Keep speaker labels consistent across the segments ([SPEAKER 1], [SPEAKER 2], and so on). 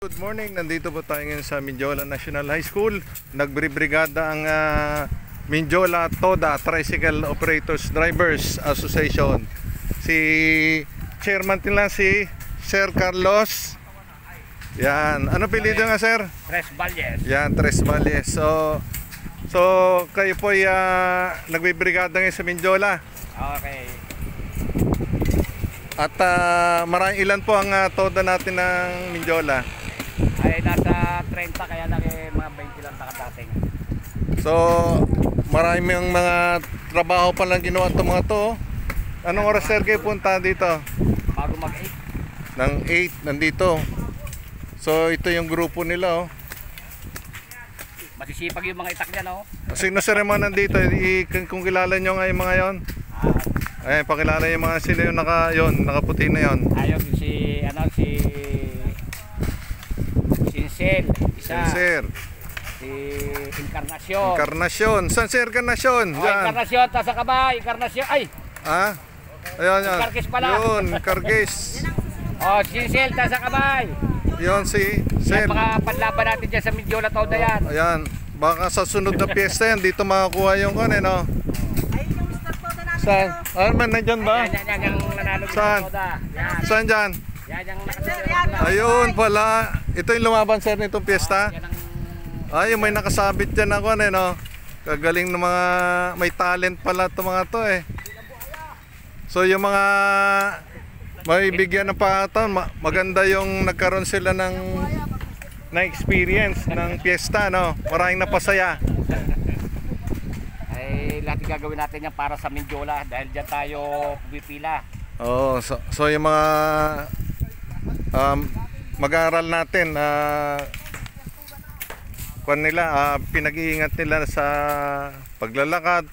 [SPEAKER 1] Good morning, nandito po tayo ngayon sa Mindiola National High School. Nagbribrigada ang Mindiola TODA Tricycle Operators Drivers Association. Si chairman nila si Sir Carlos. Yan, ano pilido nga sir?
[SPEAKER 2] Tres Valles.
[SPEAKER 1] Yan, Tres Valles. So kayo po ay nagbibrigada ngayon sa Mindiola.
[SPEAKER 2] Okay.
[SPEAKER 1] At ilan po ang TODA natin ng Mindiola?
[SPEAKER 2] Ay nasa 30 kaya lang mga 20 lang nakadating.
[SPEAKER 1] So, maraming mga trabaho pa lang ginawa itong mga to. Anong oras sir kayo punta dito?
[SPEAKER 2] Bago mag-8.
[SPEAKER 1] Ng 8, nandito. So, ito yung grupo nila.
[SPEAKER 2] Masisipag yung mga itak niya, no?
[SPEAKER 1] Sino sir yung mga nandito? Kung kilala nyo nga yung mga yon. Ay, pakilala yung mga sila yung nakaputi na yon.
[SPEAKER 2] Ayun si Sincel, isa.
[SPEAKER 1] Sir.
[SPEAKER 2] Si Encarnacion.
[SPEAKER 1] Encarnacion. Saan si Encarnacion?
[SPEAKER 2] Oh,
[SPEAKER 1] Diyan.
[SPEAKER 2] Encarnacion, tasa ka ba? Encarnacion. Ay!
[SPEAKER 1] Ha? Ayan, yan.
[SPEAKER 2] Karkis pala.
[SPEAKER 1] Yun, Karkis.
[SPEAKER 2] Oh, Sincel, tasa ka ba?
[SPEAKER 1] Yun si Sir.
[SPEAKER 2] Yan mga panlaban natin dyan sa Mindiola TODA yan.
[SPEAKER 1] Ayan. Baka sa sunod na piyesta yan, dito makakuha yung no? Saan? Ano man, nandyan ba?
[SPEAKER 2] Yan yung nanalo
[SPEAKER 1] Saan?
[SPEAKER 2] ng TODA. Yan.
[SPEAKER 1] Saan dyan?
[SPEAKER 2] Yan yung nakasunod.
[SPEAKER 1] Ayun pala. Ito yung lumaban sir nitong piyesta.
[SPEAKER 2] Yan ang
[SPEAKER 1] Ay, may nakasabit dyan ako no? Kagaling ng mga may talent pala itong mga to eh. So yung mga may bigyan ng pakatan, maganda yung nagkaroon sila ng experience ng piyesta, no? Maraming napasaya.
[SPEAKER 2] ay lahat yung gagawin natin yan para sa Mindiola dahil dyan tayo pumipila.
[SPEAKER 1] Oo, so yung mga mag-aaral natin pinag-iingat nila sa paglalakad,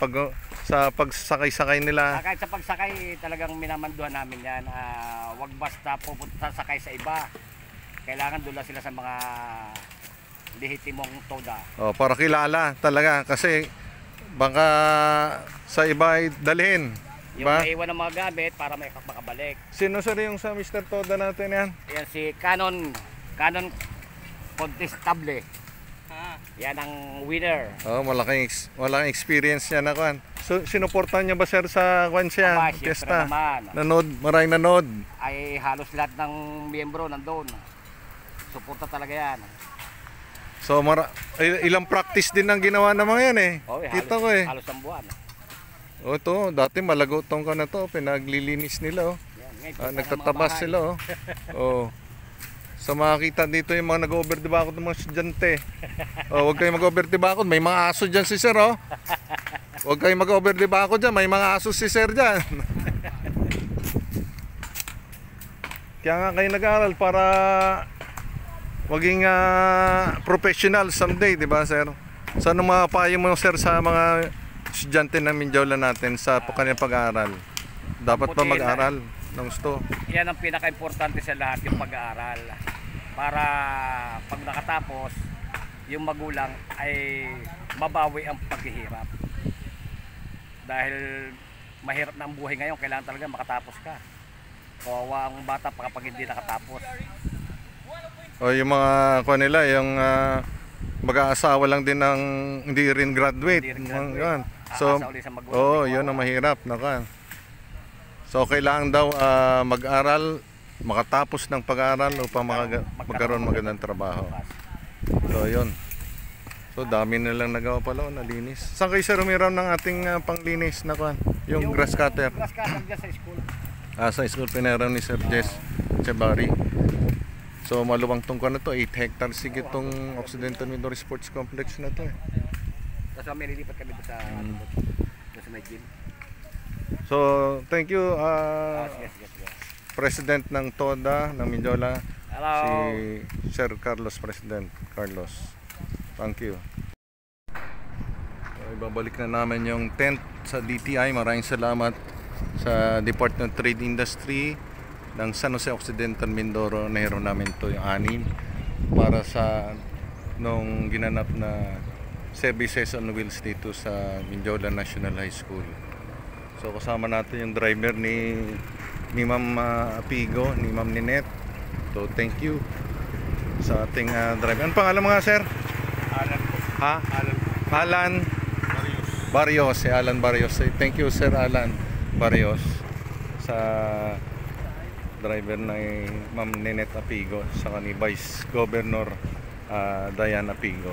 [SPEAKER 1] sa pagsasakay-sakay nila.
[SPEAKER 2] Kahit sa pagsakay talagang minamanduhan namin yan. Wag basta pupunta sakay sa iba. Kailangan doon lang sila sa mga lehitimong TODA.
[SPEAKER 1] Oh, para kilala talaga kasi baka sa iba ay dalhin.
[SPEAKER 2] Yung maiwan ng mga gamit para may makabalik.
[SPEAKER 1] Sino sir yung sa Mr. TODA natin yan?
[SPEAKER 2] Yan si Canon Contestable. Yan ang winner.
[SPEAKER 1] Oh, malaking experience niya na kwan. So sinuportahan niya ba sir sa kwan siya?
[SPEAKER 2] Aba, syempre
[SPEAKER 1] Fiesta?
[SPEAKER 2] naman.
[SPEAKER 1] Maraming nanood.
[SPEAKER 2] Ay halos lahat ng miyembro nandun. Suporta talaga yan.
[SPEAKER 1] So ilang practice din ang ginawa ng mga yan eh.
[SPEAKER 2] Oh,
[SPEAKER 1] Kita ko eh.
[SPEAKER 2] Halos ang buwan.
[SPEAKER 1] Oh, ito, dati malagotong ka na to, pinaglilinis nila oh.
[SPEAKER 2] Yan,
[SPEAKER 1] Nagtatabas sila oh. Oh. Sa makakita dito yung mga nag-overdibakot ng mga estudyante. Oh, huwag kayong mag-overdibakot, may mga aso diyan si sir oh. Huwag kayong mag-overdibakot diyan, may mga aso si sir diyan. Kaya nga kayo nag-aaral para maging professional someday, di ba sir? So ano mga payo mo sir sa mga estudyante ng Mindiola natin sa kanilang pag-aaral? Dapat ba mag-aaral ng gusto?
[SPEAKER 2] Yan ang pinaka-importante sa lahat, yung pag-aaral. Para pag nakatapos, yung magulang ay mabawi ang paghihirap. Dahil mahirap na ang buhay ngayon, kailangan talaga makatapos ka. Kawawa ang bata kapag hindi nakatapos.
[SPEAKER 1] O yung mga nila, yung mag-aasawa lang din ng hindi rin graduate. Yan. So, yun ang mahirap. So, kailangan daw mag-aral, makatapos ng pag-aaral upang magkaroon magandang trabaho. So, yun. So, dami nilang nagawa pala, nalinis. Saan kayo sir umiram ng ating panglinis na yung grass cutter?
[SPEAKER 2] Grass cutter dyan sa school.
[SPEAKER 1] Sa school pinaram ni Sir Jess Chabari. So, maluwang tong na to, 8 hectares sigit tong Occidental Mindoro Sports Complex na to eh.
[SPEAKER 2] Tapos may lilipat kami sa may gym.
[SPEAKER 1] So, thank you
[SPEAKER 2] Sige.
[SPEAKER 1] President ng TODA ng Mindiola.
[SPEAKER 2] Hello.
[SPEAKER 1] Si Sir Carlos, President Carlos. Thank you. So, ibabalik na namin yung tent sa DTI. Maraming salamat sa Department of Trade Industry ng San Jose Occidental Mindoro. Nahiro namin to yung 6 para sa nung ginanap na services on wheels dito sa Mindiola National High School. So kasama natin yung driver ni Ma'am Apigo, ni Ma'am Ninette. So thank you. sa ating driver. Ano pangalan mga sir?
[SPEAKER 2] Alan po.
[SPEAKER 1] Ha?
[SPEAKER 2] Alan po.
[SPEAKER 1] Alan
[SPEAKER 2] Marius.
[SPEAKER 1] Barrios, si Alan Barrios. Thank you Sir Alan Barrios sa driver na Ma'am Ninette Apigo sa ni Vice Governor Diane Apigo.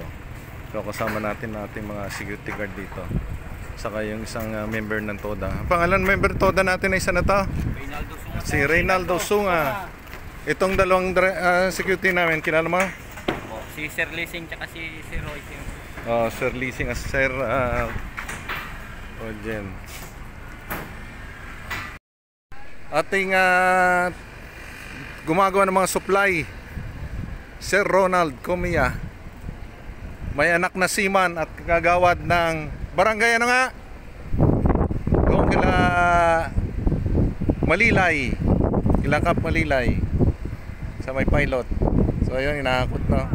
[SPEAKER 1] So kasama natin ating mga security guard dito. Saka yung isang member ng TODA. Pangalan member TODA natin ay isa na to?
[SPEAKER 2] Reynaldo Sunga.
[SPEAKER 1] Si Reynaldo Sunga. Itong dalawang security namin, kilala mo?
[SPEAKER 2] Si Sir Lising tsaka si Roy.
[SPEAKER 1] Oh, Sir Leasing as Sir Ojen. Ating gumagawa ng mga supply, Sir Ronald Comia. May anak na seaman at kagawad ng barangay ano nga? Doon kila Malilay. Ilangkap Malilay. Sa may pilot. So ayun, inahakot na.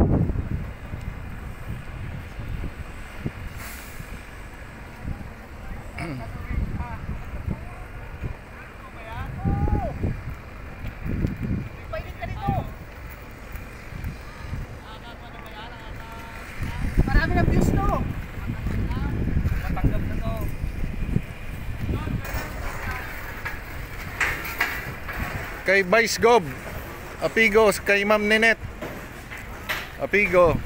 [SPEAKER 3] Marami na views to.
[SPEAKER 2] Matanggap na to.
[SPEAKER 1] Kay Vice Gov Apigo, kay Ma'am Ninette Apigo,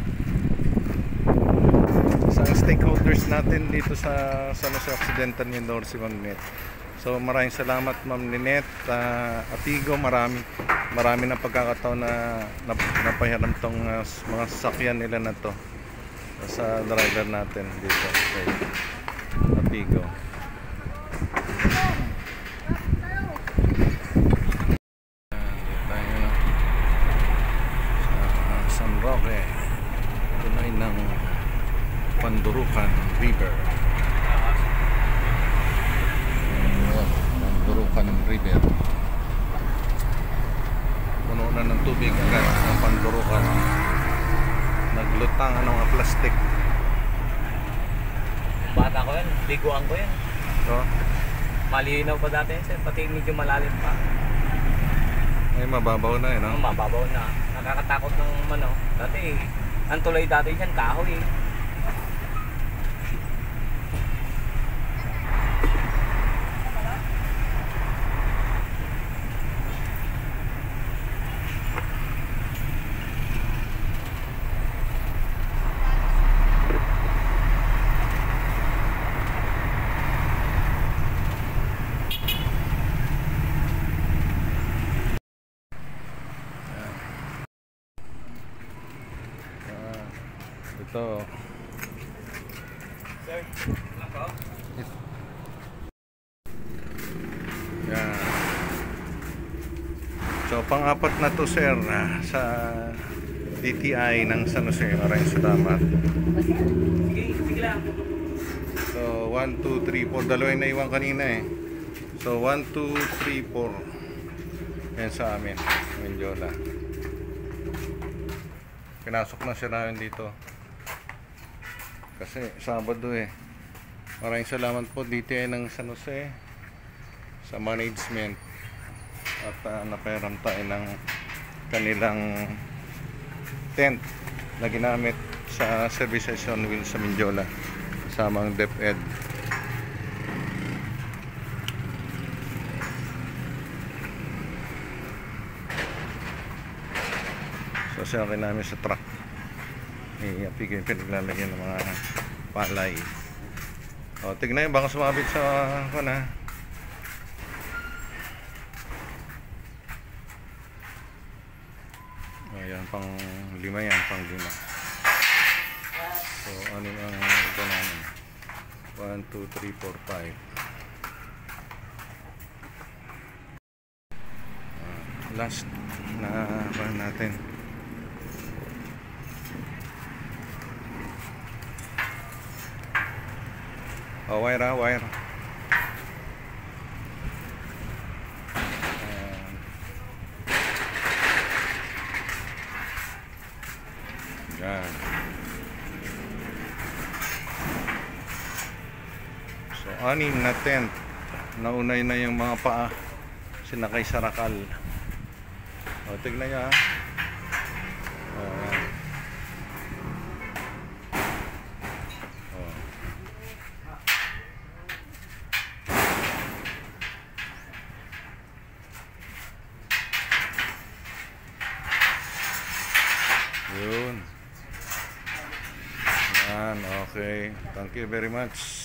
[SPEAKER 1] isang stakeholders natin dito sa San Jose Occidental Mindoro, si Ma'am Ninette. So maraming salamat Ma'am Ninette Apigo, marami na pagkakataon na napahiram tong mga sasakyan nila na to sa driver natin dito kay Apigo. San Roque, tunay ng Pandurukan River. Pandurukan River, puno na ng tubig agad ng Pandurukan. Naglutang ng mga plastic.
[SPEAKER 2] Bata ko yan, liguan ko yan.
[SPEAKER 1] So,
[SPEAKER 2] Malinaw pa dati yan, sir. Pati medyo malalim pa.
[SPEAKER 1] ay mababaw na eh, no?
[SPEAKER 2] Mababaw na. Nakakatakot ng ano. Dati, ang tulay dati dyan, kahoy eh.
[SPEAKER 1] Ito.
[SPEAKER 2] Sir, lang po.
[SPEAKER 1] Yan. So pang-apat na to sir sa DTI ng San Jose. Maraming salamat.
[SPEAKER 2] Sige lang.
[SPEAKER 1] So 1, 2, 3, 4. Dalawa yung naiwan kanina eh. So 1, 2, 3, 4. Yan sa amin, Mindiola. Pinasok na siya namin dito kasi Sabado eh. Maraming salamat po DTI ng San Jose sa management at napairam tayo ng kanilang tent na ginamit sa service session wheel sa Mindiola kasama ang DepEd. So siya rin namin sa truck. Iapigay pinaglalagyan ng mga palay. O, tignan yun, baka sumabit sa ako na. O, yan, pang 5 yan, pang 5. So, ano ang ito namin? 1, 2, 3, 4, 5. Last na natin. Oh, wire. Yan. So, 6 na tent. Naunay na yung mga paa. Sinakay sa rakal. O, tignan nyo ha. Yun. Yan, okay. Thank you very much.